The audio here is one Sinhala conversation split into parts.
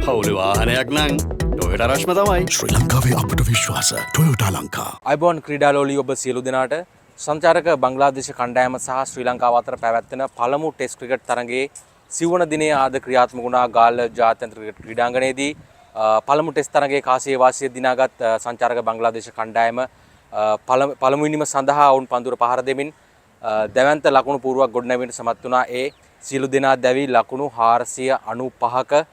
පවුලේ වාහනයක් නම් ටොයෝටා රශ්ම තමයි. ශ්‍රී ලංකාවේ අපට විශ්වාස ටොයෝටා ලංකා. අයිබෝන් ක්‍රීඩාලෝලී ඔබ සියලු දෙනාට සංචාරක බංග්ලාදේශ කණ්ඩායම සහ ශ්‍රී ලංකාව අතර පැවැත්වෙන පළමු ටෙස්ට් ක්‍රිකට් තරගයේ සිව්වන දිනයේ ආද ක්‍රියාත්මක වුණා ගාල්ල ජාත්‍යන්තර ක්‍රිකට් ක්‍රීඩාංගණයේදී පළමු ටෙස්ට් තරගයේ කාසිය වාසිය දිනාගත් සංචාරක බංග්ලාදේශ කණ්ඩායම පළමුවෙනිම සඳහා ඔවුන් පන්දුර පහර දෙමින් දැවැන්ත ලකුණු පුරුවක් ගොඩනැගෙන්නට සමත් වුණා. ඒ සියලු දෙනා දැවි ලකුණු 495ක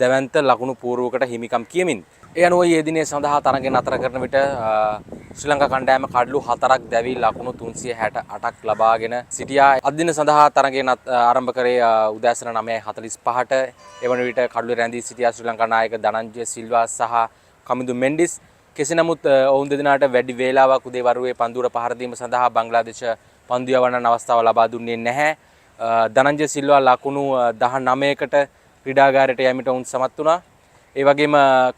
දැවැන්ත ලකුණු පුරුවකට හිමිකම් කියමින් ඒ අනුව ඊයේ දිනේ සඳහා තරගය නතර කරන විට ශ්‍රී ලංකා කණ්ඩායම කඩලු 4ක් දැවි ලකුණු 368ක් ලබාගෙන සිටියා. අද දින සඳහා තරගය ආරම්භ කරේ උදෑසන 9:45ට. එවන විට කඩලු රැඳී සිටියා ශ්‍රී ලංකා නායක ධනංජය සිල්වා සහ කමිඳු මෙන්ඩිස්. කෙසේ නමුත් ඔවුන් දෙදෙනාට වැඩි වේලාවක් උදේවරුේ පන්දුර පහර දීම සඳහා බංග්ලාදේශ පන්දු යවන්නන අවස්ථාව ලබා දුන්නේ නැහැ. ධනංජය සිල්වා ලකුණු 19කට ක්‍රීඩාගාරයට යැමට ඔවුන් සමත් වුණා. ඒ වගේම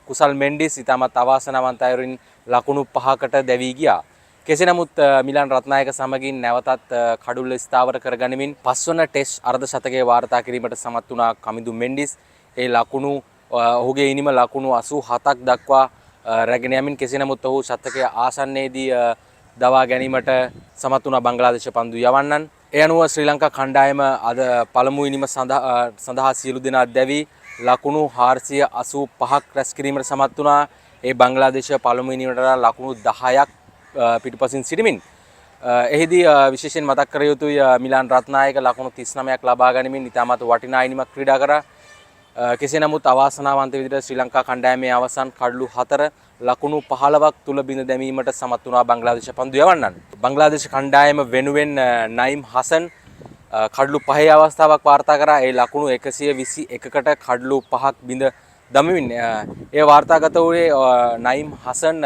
කුසල් මෙන්ඩිස් ඉතාමත් අවාසනාවන්ත අයුරින් ලකුණු 5කට දැවී ගියා. කෙසේ නමුත් මිලන් රත්නායක සමගින් නැවතත් කඩුල්ල ස්ථාවර කරගනිමින් පස්වන ටෙස්ට් අර්ධ ශතකයේ වාර්තා කිරීමට සමත් වුණා කමිඳු මෙන්ඩිස්. ඒ ලකුණු ඔහුගේ ඉනිම ලකුණු 87ක් දක්වා රැගෙන යමින් කෙසේ නමුත් ඔහු ශතකයේ ආසන්නයේදී දවා ගැනීමට සමත් වුණා බංග්ලාදේශ පන්දු යවන්නන්. ඒ අනුව ශ්‍රී ලංකා කණ්ඩායම අද පළමු ඉනිම සඳහා සියලු දෙනා දැවි ලකුණු 485ක් රැස් කිරීමට සමත් වුණා. ඒ බංග්ලාදේශ පළමු ඉනිමට ලකුණු 10ක් පිටුපසින් සිටමින් එහිදී විශේෂයෙන් මතක් කර යුතුයි මිලන් රත්නායක ලකුණු 39ක් ලබා ගැනීමෙන් ඉතාමත් වටිනා ඉනිමක් ක්‍රීඩා කරා. කෙසේ නමුත් අවාසනාවන්ත විදිහට ශ්‍රී ලංකා කණ්ඩායමේ අවසන් කඩලු 4 ලකුණු 15ක් තුල බිඳ දැමීමට සමත් වුණා බංග්ලාදේශ පන්දු යවන්නන්. බංග්ලාදේශ කණ්ඩායම වෙනුවෙන් නයිම් හසන් කඩලු 5 අවස්ථාවක් වාර්තා කරා. ඒ ලකුණු 121කට කඩලු 5ක් බිඳ දමමින් ඒ වාර්තාගත වූයේ නයිම් හසන්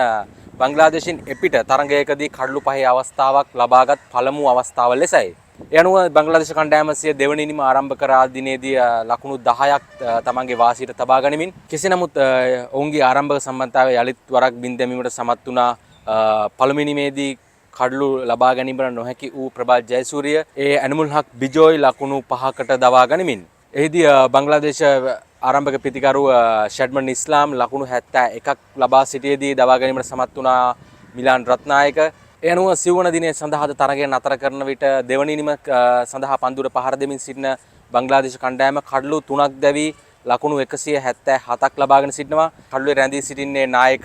බංග්ලාදේශින් එපිට තරගයකදී කඩලු 5 අවස්ථාවක් ලබාගත් පළමු අවස්ථාව ලෙසයි. ඒ අනුව බංග්ලාදේශ කණ්ඩායම සිය දෙවන ඉනිම ආරම්භ කර දිනේදී ලකුණු 10ක් තමන්ගේ වාසියට තබා ගනිමින් කෙසේ නමුත් ඔවුන්ගේ ආරම්භක සම්බන්ධතාවය යලිත් වරක් බිඳ දැමීමට සමත් වුණා. පළමු ඉනිමේදී කඩලු ලබා ගැනීමට නොහැකි වූ ප්‍රබල් ජයසූරිය ඒ ඇනිමුල් හක් බිජෝයි ලකුණු 5කට දවා ගනිමින් එහිදී බංග්ලාදේශ ආරම්භක පිතිකරු ෂැඩ්මන් ඉස්ලාම් ලකුණු 71ක් ලබා සිටියේදී දවා ගැනීමට සමත් වුණා මිලන් රත්නායක. ඒ අනුව සිව්වන දිනයේ සඳහාද තරගය නතර කරන විට දෙවන ඉනිම සඳහා පන්දුර පහර දෙමින් සිටින බංග්ලාදේශ කණ්ඩායම කඩලු 3ක් දැවි ලකුණු 177ක් ලබාගෙන සිටිනවා. කඩලුවේ රැඳී සිටින්නේ නායක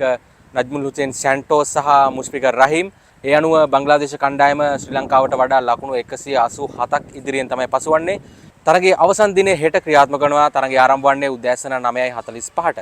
නජ්මුල් හුසේන් සැන්ටෝස් සහ මුෂ්ෆිකර් රහීම්. ඒ අනුව බංග්ලාදේශ කණ්ඩායම ශ්‍රී ලංකාවට වඩා ලකුණු 187ක් ඉදිරියෙන් තමයි පසුවන්නේ. තරගයේ අවසන් දිනේ හෙට ක්‍රියාත්මක කරනවා. තරගය ආරම්භ වන්නේ උදෑසන 9:45ට.